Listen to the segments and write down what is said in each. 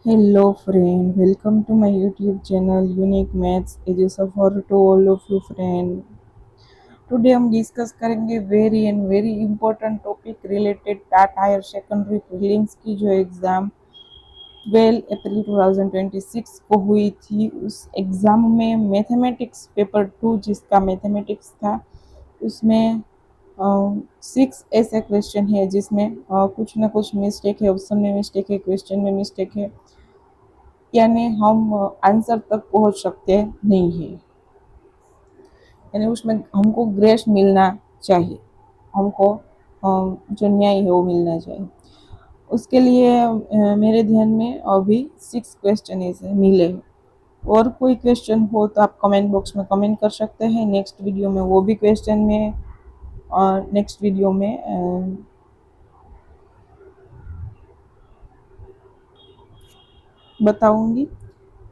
Hello friend, welcome to my YouTube channel Unique Maths. It is a for to all of you friend. Today हम discuss करेंगे very and very important topic related टाट higher secondary prelims की जो exam 12 अप्रैल 2026 को हुई थी। उस exam में मैथमेटिक्स पेपर 2 जिसका मैथमेटिक्स था उसमें 6 ऐसे क्वेश्चन है जिसमें कुछ ना कुछ मिस्टेक है, ऑप्शन में मिस्टेक है, क्वेश्चन में मिस्टेक है, यानी हम आंसर तक पहुंच सकते नहीं है। यानी उसमें हमको ग्रेस मिलना चाहिए, हमको जो न्याय है वो मिलना चाहिए। उसके लिए मेरे ध्यान में अभी 6 क्वेश्चन ऐसे मिले हैं। और कोई क्वेश्चन हो तो आप कमेंट बॉक्स में कमेंट कर सकते हैं। नेक्स्ट वीडियो में वो भी क्वेश्चन में नेक्स्ट वीडियो में बताऊंगी।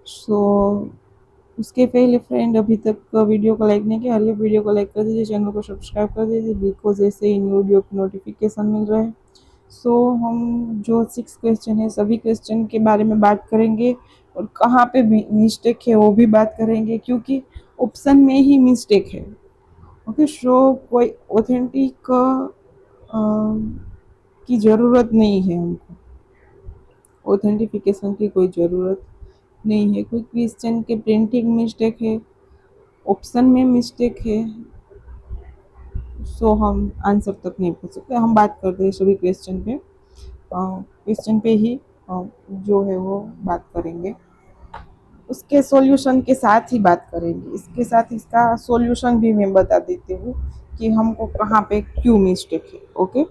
सो उसके पहले फ्रेंड अभी तक वीडियो को लाइक नहीं किया, हर वीडियो को लाइक कर दीजिए, चैनल को सब्सक्राइब कर दीजिए, बिकॉज ऐसे इन वीडियो की नोटिफिकेशन मिल रहा है। सो हम जो 6 क्वेश्चन है सभी क्वेश्चन के बारे में बात करेंगे और कहाँ पे मिस्टेक है वो भी बात करेंगे, क्योंकि ऑप्शन में ही मिस्टेक है। ओके, सो कोई ऑथेंटिक की ज़रूरत नहीं है, हमको ऑथेंटिफिकेशन की कोई ज़रूरत नहीं है। कोई क्वेश्चन के प्रिंटिंग मिस्टेक है, ऑप्शन में मिस्टेक है, सो हम आंसर तक नहीं पहुंच सकते। हम बात करते हैं सभी क्वेश्चन पे, क्वेश्चन पे ही जो है वो बात करेंगे, उसके सॉल्यूशन के साथ ही बात करेंगे। इसके साथ इसका सॉल्यूशन भी मैं बता देती हूँ कि हमको कहाँ पे क्यों मिस्टेक है। ओके,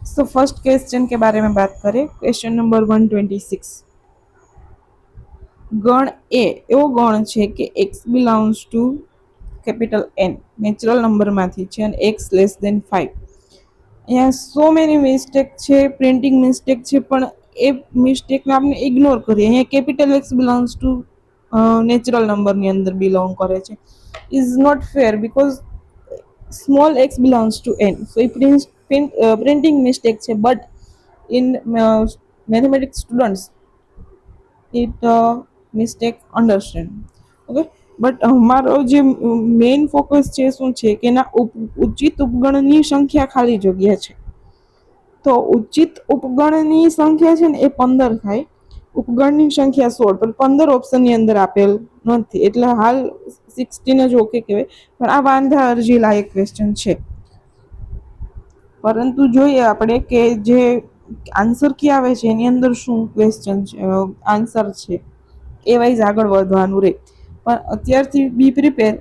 सो फर्स्ट क्वेश्चन के बारे में बात करें। क्वेश्चन नंबर 126, गण ए एवो गण છે કે x belongs to capital N natural નંબરમાંથી છે અને x લેસ દેન 5. અહીંયા સો મેની મિસ્ટેક છે, પ્રિન્ટિંગ મિસ્ટેક છે, પણ એ મિસ્ટેકને આપણે ઇગ્નોર કરીએ। અહીંયા capital X belongs to natural નંબરની અંદર બિલોંગ કરે છે, is not fair because small X belongs to N, so એ પ્રિન્ટિંગ મિસ્ટેક છે। But in mathematics students it mistake understand. Okay, but અમારો જે મેઇન ફોકસ છે શું છે કે એના ઉચિત ઉપગણની સંખ્યા ખાલી જગ્યા છે। તો ઉચિત ઉપગણની સંખ્યા છે ને એ 15 થાય, ઉપગણની સંખ્યા 16, પણ 15 ઓપ્શનની અંદર આપેલ નથી, એટલે હાલ 16 જ ઓકે કહેવાય। પણ આ વાંધા અરજી લાયક ક્વેશ્ચન છે, પરંતુ જોઈએ આપણે કે જે આન્સર કી આવે છે એની અંદર શું ક્વેશ્ચન છે, આન્સર છે એ વાઇઝ આગળ વધવાનું રહે। પણ અત્યારથી બી પ્રિપેર,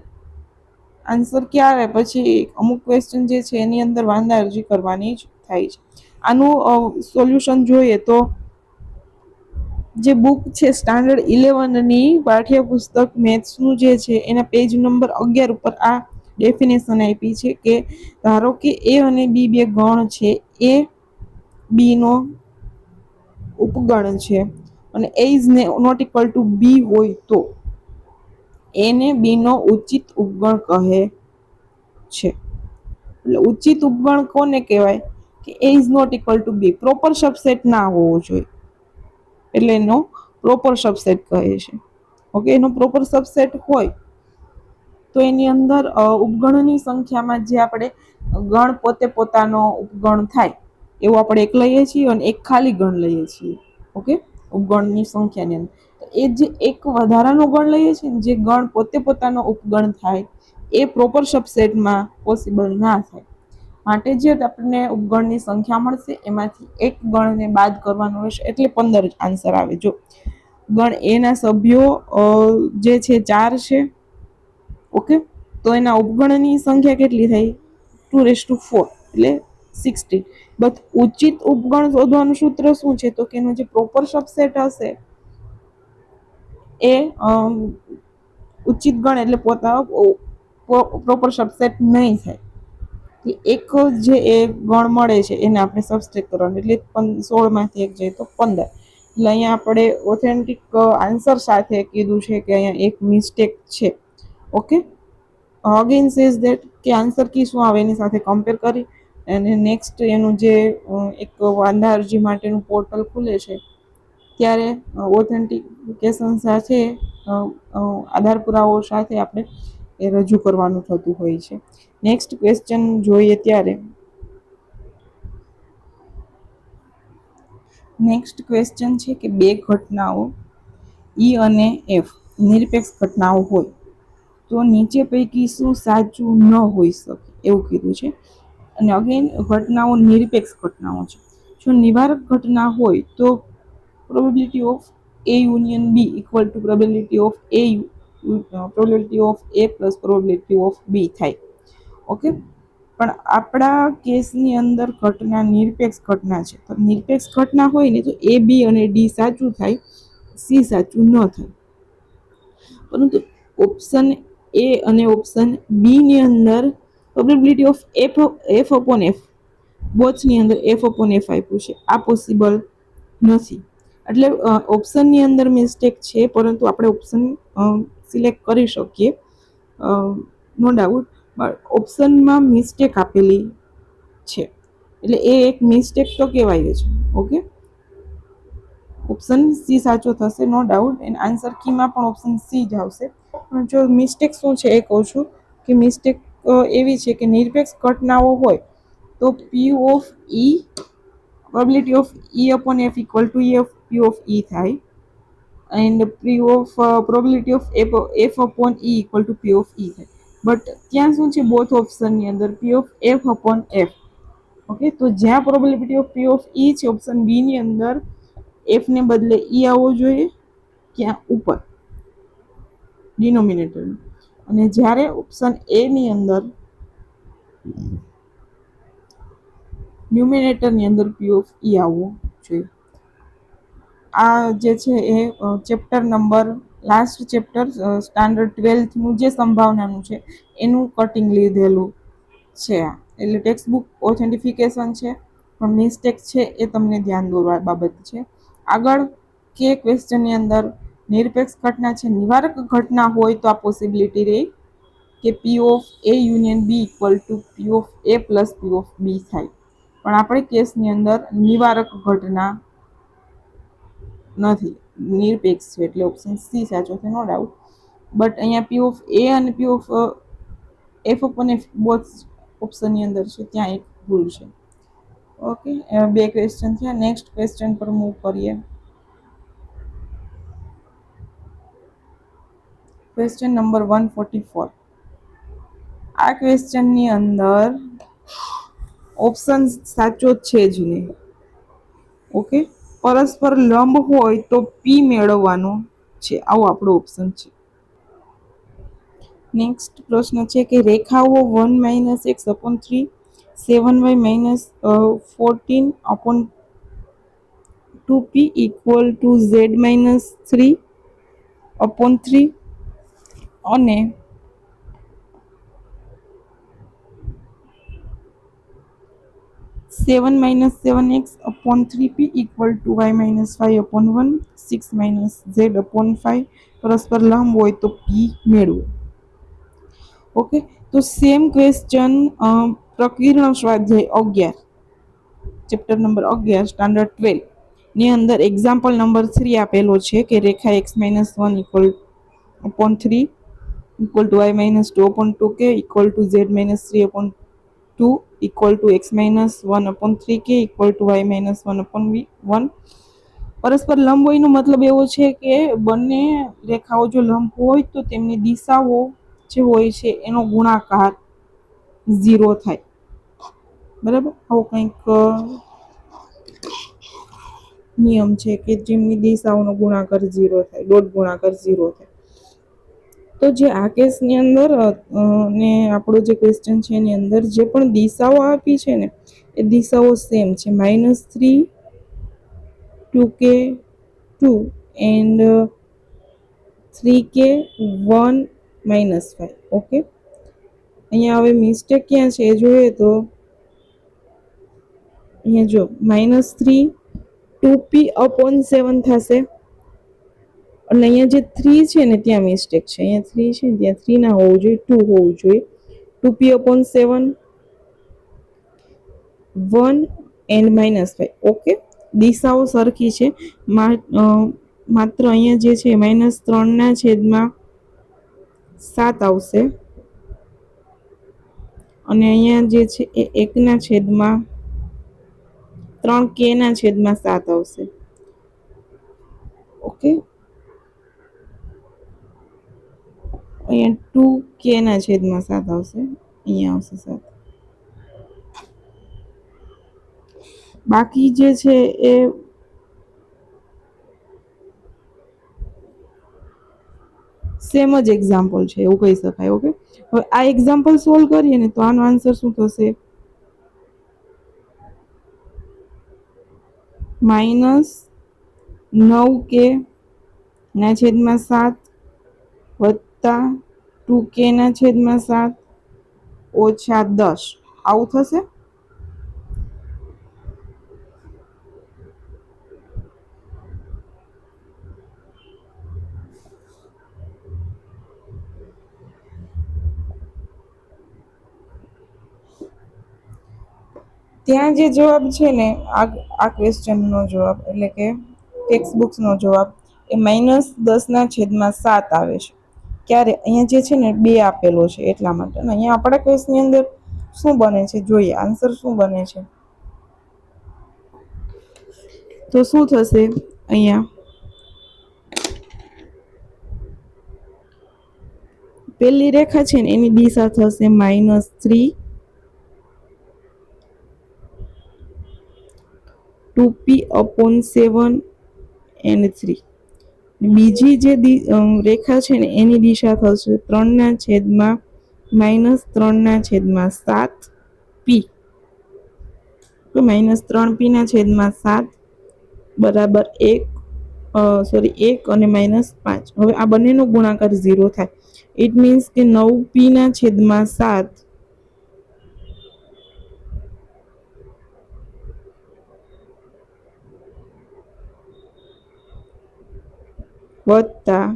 આન્સર ક્યાં આવે પછી અમુક ક્વેશ્ચન જે છે એની અંદર વાંધા અરજી કરવાની જ થાય છે। આનું સોલ્યુશન જોઈએ તો જે બુક છે સ્ટાન્ડર્ડ 11ની પાઠ્યપુસ્તક મેથ્સનું જે છે એના પેજ નંબર 11 ઉપર આ ડેફિનેશન આપી છે કે ધારો કે એ અને બી બે ગણ છે, એ બી નો ઉપગણ છે અને એ ઇઝ નોટ ઇક્વલ ટુ બી હોય તો એને બી નો ઉચિત ઉપગણ કહે છે। એટલે ઉચિત ઉપગણ કોને કહેવાય કે A is not equal to B, proper subset ના હોવો જોઈએ, એટલે એનો પ્રોપર સબસેટ કહે છે। ઓકે, એનો પ્રોપર સબસેટ હોય તો એની અંદર ઉપગણની સંખ્યામાં જે આપણે ગણ પોતે પોતાનો ઉપગણ થાય એવું આપણે એક લઈએ છીએ અને એક ખાલી ગણ લઈએ છીએ। ઓકે, ઉપગણની સંખ્યાની અંદર એ જે એક વધારાનો ગણ લઈએ છીએ ને, જે ગણ પોતે પોતાનો ઉપગણ થાય એ પ્રોપર સબસેટમાં પોસિબલ ના થાય। માટે જે આપણને ઉપગણની સંખ્યા મળશે એમાંથી એક ગણને બાદ કરવાનો રહેશે, એટલે 15 જ આન્સર આવે। જો ગણ એ ના સભ્યો જે છે 4 છે, ઓકે, તો એના ઉપગણની સંખ્યા કેટલી થઈ 2⁴, એટલે 16। બટ ઉચિત ઉપગણ શોધવાનું સૂત્ર શું છે તો કે એનો જે પ્રોપર સબસેટ હશે એ ઉચિત ગણ એટલે પ્રોપર સબસેટ નહીં થાય, એક જે એ ગણ મળે છે એને આપણે સબસ્ટ્રેક્ટ કરવાનું, એટલે 16માંથી એક જાય તો 15। એટલે અહીંયા આપણે ઓથેન્ટિક આન્સર સાથે કીધું છે કે અહીંયા એક મિસ્ટેક છે। ઓકે, અગેન સેઝ ધેટ કે આન્સર કી શું આવે એની સાથે કમ્પેર કરી અને નેક્સ્ટ એનું જે એક વાંધા અરજી માટેનું પોર્ટલ ખુલે છે ત્યારે ઓથેન્ટિકેશન સાથે આધાર પુરાવો સાથે આપણે એ રજૂ કરવાનું થતું હોય છે. નેક્સ્ટ ક્વેશ્ચન જોઈએ ત્યારે નેક્સ્ટ ક્વેશ્ચન છે કે બે ઘટનાઓ ઈ અને એફ નિરપેક્ષ ઘટનાઓ હોય તો નીચે પૈકી શું સાચું ન હોઈ શકે એવું કીધું છે. અને અગેન ઘટનાઓ નિરપેક્ષ ઘટનાઓ છે. જો નિવારક ઘટના હોય તો probability of A union B equal to probability of probability of A plus probability of B થાય. ઓકે, પણ આપણા કેસની અંદર ઘટના નિરપેક્ષ ઘટના છે. તો નિરપેક્ષ ઘટના હોય ને તો A B અને D સાચું થાય, C સાચું ન થાય. પરંતુ ઓપ્શન A અને ઓપ્શન બી ની અંદર probability of F upon F બોથની અંદર એફ અપોન એફ આપ્યું છે, આ પોસિબલ નથી. એટલે ઓપ્શનની અંદર મિસ્ટેક છે, પરંતુ આપણે ઓપ્શન સિલેક્ટ કરી શકીએ, નો ડાઉટ. પણ ઓપ્શનમાં મિસ્ટેક આપેલી છે, એટલે એ એક મિસ્ટેક તો કહેવાય જ. ઓકે, ઓપ્શન સી સાચો થશે, નો ડાઉટ. એન્ડ આન્સર કીમાં પણ ઓપ્શન સી જ આવશે. પણ જો મિસ્ટેક શું છે એ કહું છું કે મિસ્ટેક એવી છે કે નિરપેક્ષ ઘટનાઓ હોય તો P of E probability of E upon F equal to P of E થાય. And P of probability of F upon E equal to P of E થાય. બટ ત્યાં શું છે, બોથ ઓપ્શનની અંદર P of F upon F. Okay, તો જ્યાં probability of P of E છે ઓપ્શન બી ની અંદર, એફ ને બદલે ઈ આવવો જોઈએ ક્યાં ઉપર ડિનોમિનેટર. અને જ્યારે ઓપ્શન એ ની અંદર ન્યુમિનેટરની અંદર પી ઓફ ઈ આવવું જોઈએ. આ જે છે એ chapter number last chapter standard 12નું જે સંભાવનાનું છે એનું કટિંગ લીધેલું છે. એટલે ટેક્સ્ટ બુક ઓથેન્ટિફિકેશન છે, પણ મિસ્ટેક છે એ તમને ધ્યાન દોરવા બાબત છે. આગળ કે ક્વેશ્ચનની અંદર નિરપેક્ષ ઘટના છે, નિવારક ઘટના હોય તો આ પોસિબિલિટી રહી કે P of A union B equal to P of A plus P of B થાય. પણ આપણે કેસની અંદર નિવારક ઘટના નથી, નિરપેક્ષ છે, એટલે ઓપ્શન સી સાચો છે, નો ડાઉટ. બટ અહીંયા પી ઓફ એ અને P of F upon F both ઓપ્શનની અંદર છે, ત્યાં એક ભૂલ છે. ઓકે, બે ક્વેશ્ચન થયા. નેક્સ્ટ ક્વેશ્ચન પર મૂવ કરીએ. Question number 144. આ ક્વેશ્ચનની અંદર ઓપ્શન સાચો છે જ નહીં. ઓકે, પરસ્પર લંબ હોય તો પી મેળવવાનો છે, આવો આપણો ઓપ્શન છે. નેક્સ્ટ પ્રશ્ન છે કે રેખાઓ 1 minus x upon 3, 7y minus 14 upon 2p equal to Z minus 3 upon 3 અને 7 minus 7x upon 3p equal to y minus 5 upon 1, 6 minus z upon 5 પરસ્પર લંબ હોય તો p મેળવો. ઓકે, તો સેમ ક્વેશ્ચન પ્રકીર્ણ સ્વાધ્યાય 11 ચેપ્ટર નંબર 11 સ્ટાન્ડર્ડ 12 ની અંદર એક્ઝામ્પલ નંબર 3 આપેલો છે કે રેખા x minus 1 equal upon 3 equal to y minus 2 upon 2k equal to z minus 3 upon 2 equal to x minus 1 upon 3k equal to y minus 1 upon 1. પરસ્પર લંબ હોયનો મતલબ એવો છે કે બંને રેખાઓ જો લંબ હોય તો તેમની દિશાઓ જે હોય છે એનો ગુણાકાર 0 થાય. બરાબર, આવો કંઈક નિયમ છે કે જેમની દિશાઓનો ગુણાકાર 0 થાય, ડોટ ગુણાકાર 0 થાય. તો જે આ કેસની અંદર ને આપણો જે ક્વેશ્ચન છે એની અંદર જે પણ દિશાઓ આપી છે ને એ દિશાઓ સેમ છે, -3 2k 2 એન્ડ 3k 1 -5. ઓકે, અહીંયા હવે મિસ્ટેક ક્યાં છે એ જોઈએ તો અહીંયા જો -3 2p upon 7 થશે. એટલે અહીંયા જે 3 છે ને ત્યાં મિસ્ટેક છે, અહીંયા 3 છે ને ત્યાં 3 ના હોવું જોઈએ, 2 હોવું જોઈએ. 2p upon 7 1 and -5. ઓકે, દિશાઓ સરખી છે, માત્ર અહીંયા જે છે -3/7 આવશે અને અહીંયા જે છે એ 1/3k/7 આવશે. ઓકે, અહીંયા 2k/7 આવશે, અહીંયા આવશે 7. બાકી જે છે એ સેમ જ એક્ઝામ્પલ છે એવું કહી શકાય. ઓકે, હવે આ એક્ઝામ્પલ સોલ્વ કરીએ ને તો આનો આન્સર શું થશે? -9k/7 વત્તા 2k/7 ઓછા 10, આવું થશે. ત્યાં જે જવાબ છે ને આ ક્વેશ્ચનનો જવાબ એટલે કે ટેક્સ્ટ બુક્સનો જવાબ એ -10/7 આવે છે. ક્યારે? અહીંયા જે છે ને 2 આપેલો છે એટલા માટે. અને અહીંયા આપણા ક્વેશ્ચનની અંદર શું બને છે જોઈએ, આન્સર શું બને છે. તો શું થશે? અહીંયા પહેલી રેખા છે ને એની દિશા થશે -3 2p/7 and 3. બીજી જે રેખા છે ને એની દિશા થશે 3/-3/7p, તો -3p/7 બરાબર 1 અને -5. હવે આ બંનેનો ગુણાકાર 0 થાય. ઇટ મીન્સ કે 9p/7 વત્તા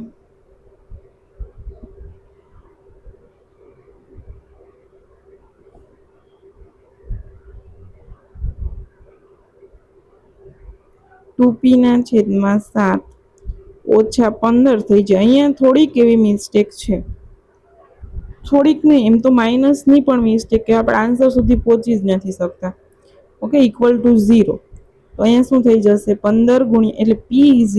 2p/7 ઓછા 15 થઈ જાય. અહીંયા થોડીક એવી મિસ્ટેક છે, થોડીક નહીં, એમ તો માઇનસની પણ મિસ્ટેક કે આપણે આન્સર સુધી પહોંચી જ નથી શકતા. ઓકે, = 0. તો અહીંયા શું થઈ જશે? 15 એટલે p =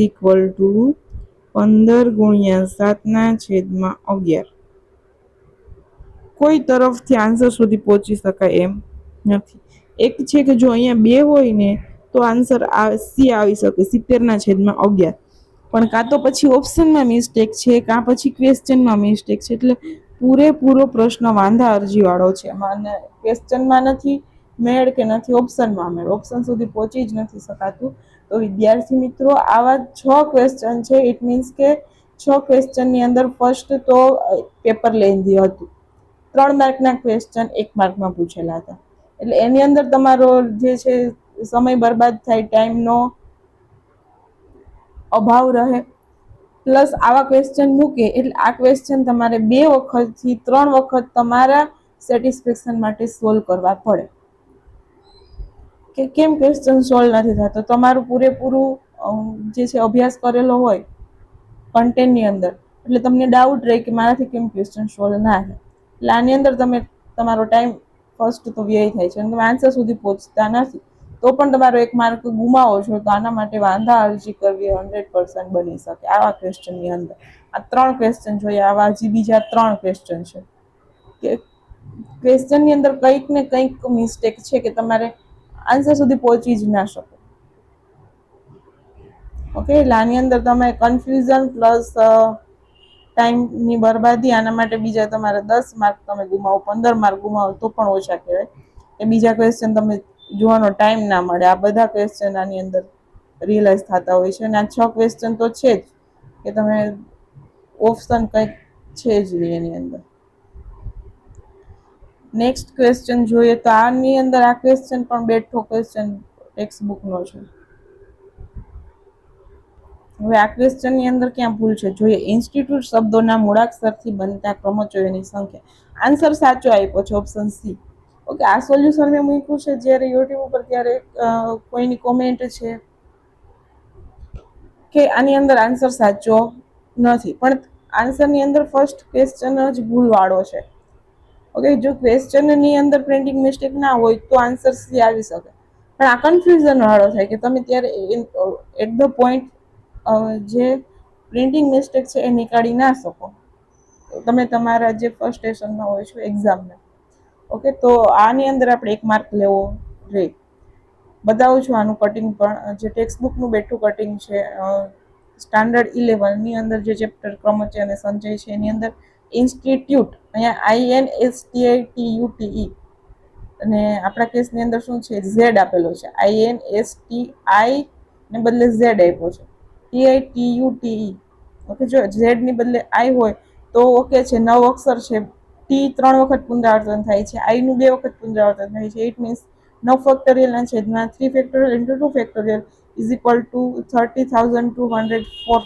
15/7/11. કોઈ તરફથી આન્સર સુધી પહોંચી શકાય એમ નથી. એક છે કે જો અહીંયા 2 હોય ને તો આન્સર સી આવી શકે, 70/11. પણ કાં તો પછી ઓપ્શનમાં મિસ્ટેક છે, કાં પછી ક્વેશ્ચનમાં મિસ્ટેક છે. એટલે પૂરેપૂરો પ્રશ્ન વાંધા અરજીવાળો છે. અને ક્વેશ્ચનમાં નથી મેળ કે નથી ઓપ્શનમાં મેળ, ઓપ્શન સુધી પહોંચી જ નથી શકાતું. તો વિદ્યાર્થી મિત્રો, આવા 6 ક્વેશ્ચન છે. ઇટ મીન્સ કે 6 ક્વેશ્ચનની અંદર ફર્સ્ટ તો પેપર લેન્ધી હતું. 3 માર્કના ક્વેશ્ચન 1 માર્કમાં પૂછેલા હતા. એટલે એની અંદર તમારો જે છે સમય બરબાદ થાય, ટાઈમનો અભાવ રહે. પ્લસ આવા ક્વેશ્ચન મૂકે એટલે આ ક્વેશ્ચન તમારે 2 વખતથી 3 વખત તમારા સેટિસ્ફેક્શન માટે સોલ્વ કરવા પડે. કે કેમ ક્વેશ્ચન સોલ્વ નથી થતો? તમારું પૂરેપૂરું જે છે અભ્યાસ કરેલો હોય કન્ટેન્ટની અંદર, એટલે તમને ડાઉટ રહે કે મારાથી કેમ ક્વેશ્ચન સોલ્વ ના થાય. એટલે આની અંદર તમારો ટાઈમ ફર્સ્ટ તો વ્યય થાય છે અને તમે આન્સર સુધી પહોંચતા નથી, તો પણ તમારો 1 માર્ક ગુમાવો છો. તો આના માટે વાંધા અરજી કરવી 100% બની શકે આવા ક્વેશ્ચનની અંદર. આ 3 ક્વેશ્ચન જોઈએ, આવા હજી બીજા 3 ક્વેશ્ચન છે કે ક્વેશ્ચનની અંદર કંઈક ને કંઈક મિસ્ટેક છે કે તમારે આન્સર સુધી પહોંચી જ ના શકો. ઓકે, એટલે આની અંદર તમે કન્ફ્યુઝન પ્લસ ટાઈમની બરબાદી, આના માટે બીજા તમારે 10 માર્ક તમે ગુમાવો, 15 માર્ક ગુમાવો તો પણ ઓછા કહેવાય. એ બીજા ક્વેશ્ચન તમે જોવાનો ટાઈમ ના મળે. આ બધા ક્વેશ્ચન આની અંદર રિયલાઇઝ થતા હોય છે. અને આ 6 ક્વેશ્ચન તો છે જ કે તમે ઓપ્શન કંઈક છે જ નહીં એની અંદર. નેક્સ્ટ ક્વેશ્ચન જોઈએ તો આની અંદર આ ક્વેશ્ચન પણ બેઠો ક્વેશ્ચન ટેક્સ્ટ બુકનો છે. હવે આ ક્વેશ્ચનની અંદર ક્યાં ભૂલ છે જોઈએ. ઇન્સ્ટિટ્યૂટ શબ્દોના મૂળાક્ષરથી બનતા ક્રમચયોની સંખ્યા. આન્સર સાચો આપ્યો છે, ઓપ્શન સી. ઓકે, આ સોલ્યુશન મેં મૂક્યું છે જ્યારે યુટ્યુબ ઉપર ત્યારે કોઈની કોમેન્ટ છે કે આની અંદર આન્સર સાચો નથી, પણ આન્સરની અંદર ફર્સ્ટ ક્વેશ્ચન જ ભૂલવાળો છે. ઓકે, જો ક્વેશ્ચનની અંદર પ્રિન્ટિંગ મિસ્ટેક ના હોય તો આન્સર સી આવી શકે, પણ આ કન્ફ્યુઝન વાળો થાય કે તમે ત્યારે એટ ધ પોઈન્ટ જે પ્રિન્ટિંગ મિસ્ટેક છે એ નીકાળી ના શકો. તમે તમારા જે ફર્સ્ટ સ્ટેશનમાં હોય છો એક્ઝામમાં. ઓકે, તો આની અંદર આપણે 1 માર્ક લેવો જોઈએ. બતાવું છું આનું કટિંગ પણ, જે ટેક્સ્ટ બુકનું બેઠું કટિંગ છે. સ્ટાન્ડર્ડ 11 ની અંદર જે ચેપ્ટર ક્રમચય અને સંચય છે એની અંદર ઇન્સ્ટિટ્યૂટ, અહીંયા INSTITUTE, અને આપણા કેસની અંદર શું છે, ઝેડ આપેલો છે. INSTI ને બદલે ઝેડ આપ્યો છે. TITUTE. ઓકે, જો ઝેડ ની બદલે આઈ હોય તો ઓકે છે, 9 અક્ષર છે. ટી 3 વખત પુનરાવર્તન થાય છે, આઈ નું 2 વખત પુનરાવર્તન થાય છે. ઇટ મીન્સ 9 ફેક્ટોરિયલ ના છેદમાં 3 factorial into 2 factorial is equal to 30,204.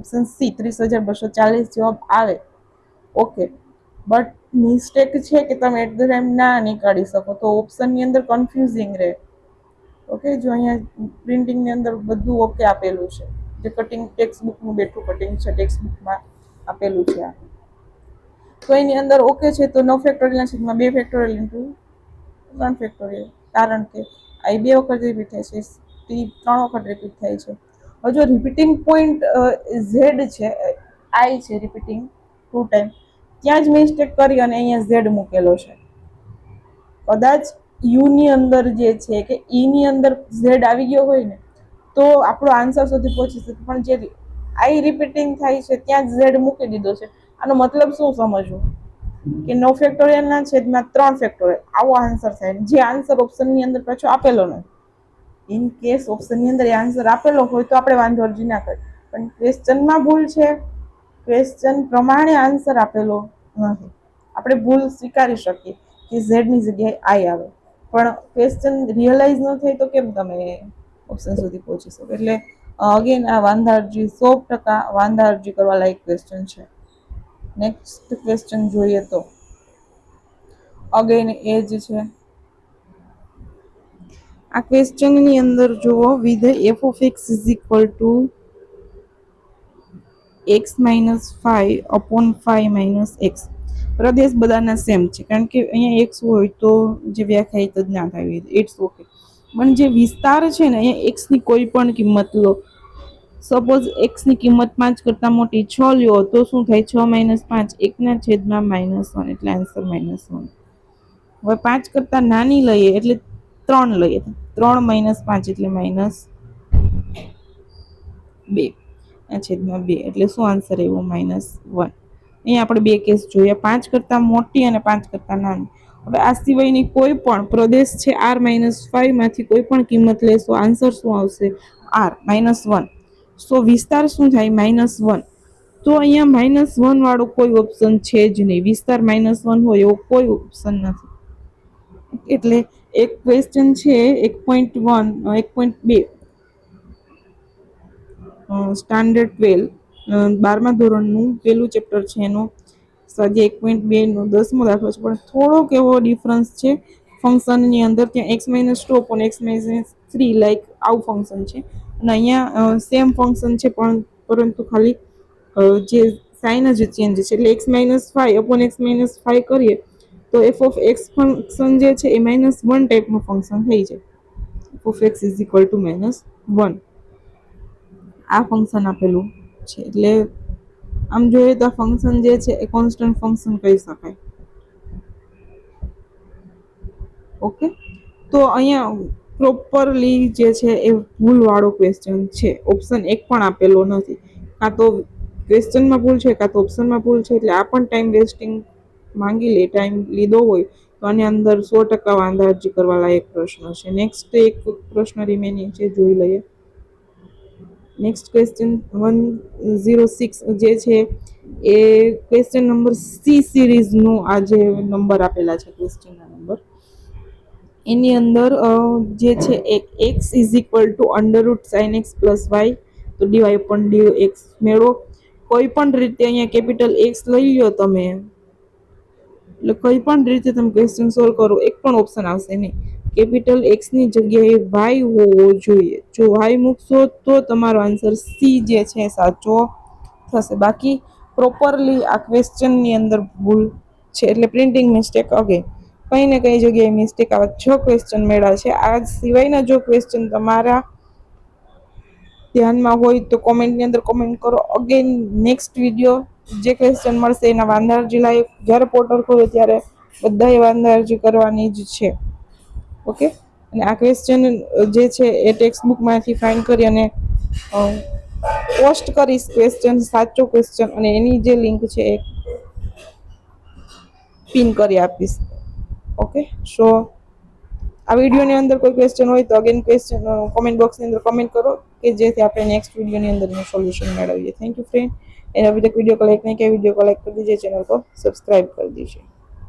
Option C 30,240 જવાબ આવે. ઓકે, બટ મિસ્ટેક છે કે તમે એટ ધ ટાઈમ ના નીકાળી શકો, તો ઓપ્શનની અંદર કન્ફ્યુઝિંગ રહે. ઓકે, જો અહીંયા પ્રિન્ટિંગની અંદર બધું ઓકે આપેલું છે, જે કટિંગ ટેક્સ્ટ બુકનું બેઠું કટિંગ છે, ટેક્સ્ટ બુકમાં આપેલું છે. તો એની અંદર ઓકે છે, તો 9 ફેક્ટોરિયલ છેદમાં 2 ફેક્ટોરિયલ ઇન્ટુ 3 ફેક્ટોરિયલ, કારણ કે આઈ 2 વખત રિપીટ થાય છે, ટી 3 વખત રિપીટ થાય છે. જો રિપીટિંગ પોઈન્ટ ઝેડ છે, આઈ છે રિપીટિંગ 2 ટાઈમ, ત્યાં જ મિસ્ટેક કરી અને અહીંયા ઝેડ મૂકેલો છે. કદાચ યુ ની અંદર જે છે કે ઈ ની અંદર ઝેડ આવી ગયો હોય ને તો આપણો આન્સર સુધી પહોંચી શકે, પણ જે આઈ રિપીટિંગ થાય છે ત્યાં જ ઝેડ મૂકી દીધો છે. આનો મતલબ શું સમજવું કે 9 ફેક્ટોરિયલ ના છેદમાં 3 ફેક્ટોરિયલ, આવો આન્સર થાય, જે આન્સર ઓપ્શન ની અંદર પાછો આપેલો નથી. ઇન કેસ ઓપ્શન ની અંદર આન્સર આપેલો હોય તો આપણે વાંધો અરજી ના કરીએ, પણ ક્વેશ્ચનમાં ભૂલ છે, ક્વેશ્ચન પ્રમાણે આન્સર આપેલો નથી. આપણે ભૂલ સ્વીકારી શકીએ કે ઝેડ ની જગ્યાએ આઈ આવે, પણ ક્વેશ્ચન રિયલાઇઝ ન થાય તો કેમ તમે ઓપ્શન સુધી પહોંચી શકો. એટલે અગેન આ વાંધા અરજી 100% વાંધા અરજી કરવા લાયક ક્વેશ્ચન છે. નેક્સ્ટ ક્વેશ્ચન જોઈએ તો અગેન એ જ છે. આ ક્વેશ્ચન ની અંદર જુઓ, વિધેય f of x is equal to x minus 5 upon 5 minus x. પ્રદેશ બધાના સેમ છે, કારણ કે અહીંયા એક્સ હોય તો જે વ્યાખ્યાયિત જ ના થાય, ઇટ્સ ઓકે. પણ જે વિસ્તાર છે ને, અહીંયા એક્સ ની કોઈ પણ કિંમત લો, સપોઝ એક્સ ની કિંમત 5 કરતા મોટી 6 લ્યો તો શું થાય, 6 minus 5 1 ના છેદમાં -1, એટલે આન્સર -1. હવે 5 કરતા નાની લઈએ એટલે 3 લઈએ, 3 minus 5 એટલે -2 ના છેદમાં 2, એટલે શું આન્સર આવ્યો, -1. અહીંયા આપણે બે કેસ જોઈએ, 5 કરતા મોટી અને 5 કરતા નાની. હવે આ સિવાયની કોઈ પણ પ્રદેશ છે r-5 માંથી કોઈ પણ કિંમત લેશો, આન્સર શું આવશે, r-1. સો વિસ્તાર શું થાય, -1. તો અહીંયા -1 વાળો કોઈ ઓપ્શન છે જ નહીં, વિસ્તાર -1 હોય એવો કોઈ ઓપ્શન નથી. એટલે એક ક્વેશ્ચન છે 1.1 1.2 સ્ટાન્ડર્ડ 12 12મા ધોરણનું પહેલું ચેપ્ટર છે, એનો સ્વાધ્યાય 1.2 નો 10મો દાખલો છે, પણ થોડોક એવો ડિફરન્સ છે ફંક્શનની અંદર. ત્યાં x-2 upon x-3 લાઈક આવું ફંક્શન છે, અને અહીંયા સેમ ફંક્શન છે, પણ પરંતુ ખાલી જે સાઇન જ ચેન્જ છે. એટલે x-5 upon x-5 કરીએ તો f of x ફંક્શન જે છે એ -1 ટાઈપનું ફંક્શન થઈ જાય. f of x is equal to -1 આ ફંક્શન આપેલું છે. એટલે આમ જોઈએ તો આ ફંક્શન જે છે એ કોન્સ્ટન્ટ ફંક્શન કહી શકાય. ઓકે, તો અહીંયા પ્રોપરલી જે છે એ ભૂલવાળો ક્વેશ્ચન છે, ઓપ્શન 1 પણ આપેલો નથી. કાં તો ક્વેશ્ચનમાં ભૂલ છે, કાં તો ઓપ્શનમાં ભૂલ છે. એટલે આ પણ ટાઈમ વેસ્ટિંગ માંગી લે, ટાઈમ લીધો હોય તો આની અંદર 100% વાંધા અરજી કરવા લાયક પ્રશ્ન છે. નેક્સ્ટ એક પ્રશ્ન રિમેનિંગ છે, જોઈ લઈએ. નેક્સ્ટ ક્વેશ્ચન 106 જે છે એ ક્વેશ્ચન નંબર સી સિરીઝનો આ જે નંબર આપેલા છે, ક્વેશ્ચનના નંબર એની અંદર જે છે x is equal to √sin x + y, તો dy upon dx મેળવો. કોઈ પણ રીતે અહીંયા કેપિટલ x લઈ લો તમે, એટલે કોઈ પણ રીતે તમે ક્વેશ્ચન સોલ્વ કરો, એક પણ ઓપ્શન આવશે નહીં કેપિટલ એક્સની જગ્યાએ વાય હોવો જોઈએ. જો વાય મૂકશો તો તમારો આન્સર સી જે છે સાચો થશે. બાકી પ્રોપરલી આ ક્વેશ્ચનની અંદર ભૂલ છે, એટલે પ્રિન્ટિંગ મિસ્ટેક અગેન કઈ ને કઈ જગ્યાએ મિસ્ટેક આવે. 6 ક્વેશ્ચન મળ્યા છે. આ સિવાયના જો ક્વેશ્ચન તમારા ધ્યાનમાં હોય તો કોમેન્ટની અંદર કોમેન્ટ કરો. અગેન નેક્સ્ટ વિડીયો જે ક્વેશ્ચન મળશે એના વાંધા અરજી લાઈવ જ્યારે પોર્ટલ ખોલે ત્યારે બધાએ વાંધા અરજી કરવાની જ છે. ઓકે, અને આ ક્વેશ્ચન જે છે એ ટેક્સ્ટ બુકમાંથી ફાઇન્ડ કરી અને પોસ્ટ કરીશ ક્વેશ્ચન, સાચો ક્વેશ્ચન, અને એની જે લિંક છે એ પિન કરી આપીશ. ઓકે, સો આ વિડીયોની અંદર કોઈ ક્વેશ્ચન હોય તો અગેન ક્વેશ્ચન કોમેન્ટ બોક્સની અંદર કમેન્ટ કરો કે જેથી આપણે નેક્સ્ટ વિડીયોની અંદર એનું સોલ્યુશન મેળવીએ. Thank you friend. एंड अभी तक वीडियो को लाइक नहीं किया, वीडियो को लाइक कर दीजिए, चैनल को सब्सक्राइब कर दीजिए.